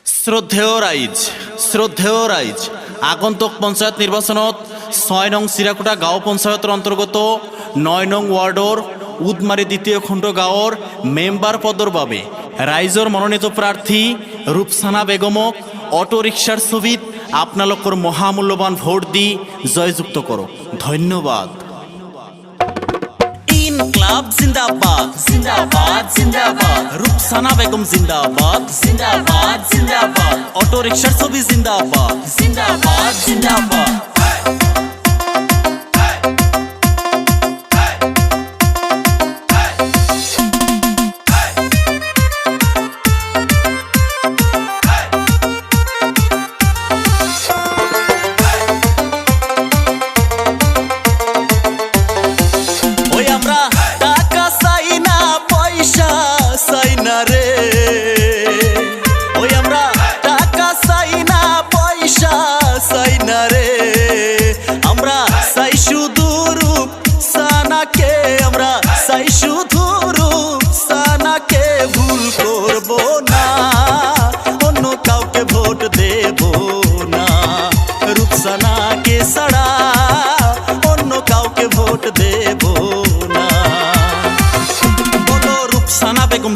শ্রদ্ধেয় রাইজ আগন্তুক পঞ্চায়েত নির্বাচনত ৬ নং চিৰাকুটা গাঁও পঞ্চায়তৰ অন্তৰ্গত ৯ নং ৱাৰ্ডৰ উদমাৰী দ্বিতীয় খণ্ড গাঁৱৰ মেম্বাৰ পদৰ বাবে ৰাইজৰ মনোনীত প্ৰাৰ্থী ৰূপসানা বেগমক অটো ৰিক্সাৰ ছবিত আপোনালোকৰ মহামূল্যৱান ভোট দি জয়যুক্ত কৰক। ধন্যবাদ। ইনকলাব জিন্দাবাদ, জিন্দাবাদ, জিন্দাবাদ। রূপসানা বেগম জিন্দাবাদ, জিন্দাবাদ, জিন্দাবাদ। অটো রিক্সার ছবি জিন্দাবাদ, জিন্দাবাদ, জিন্দাবাদ।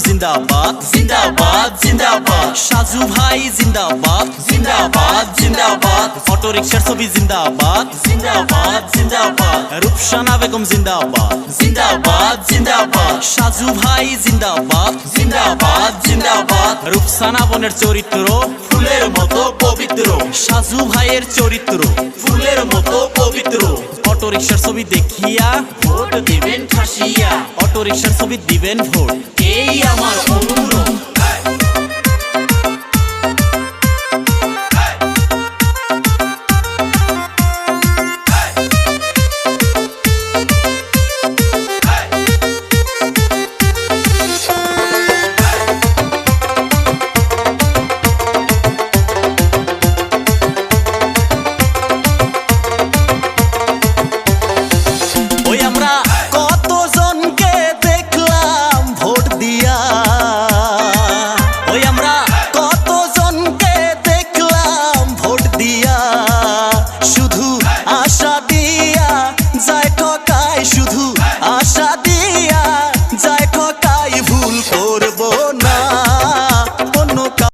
জিন্দাবাদ, জিন্দাবাদ, জিন্দাবাদ। সাজু ভাই জিন্দাবাদ, জিন্দাবাদ, জিন্দাবাদ। অটো রিক্সার ছবি জিন্দাবাদ, জিন্দাবাদ, জিন্দাবাদ। রূপসানা বেগম জিন্দাবাদ, জিন্দাবাদ, জিন্দাবাদ। সাজু ভাই জিন্দাবাদ, জিন্দাবাদ, জিন্দাবাদ। রূপসানা বোনের চরিত্র ফুলের মতো পবিত্র, সাজু ভাইয়ের চরিত্র ফুলের মতো পবিত্র। অটো রিক্সার ছবি দেখিয়া ভোট দিবেন ঠাসিয়া, অটো রিক্সার ছবি দিবেন ভোট, এই আমার অনুরোধ।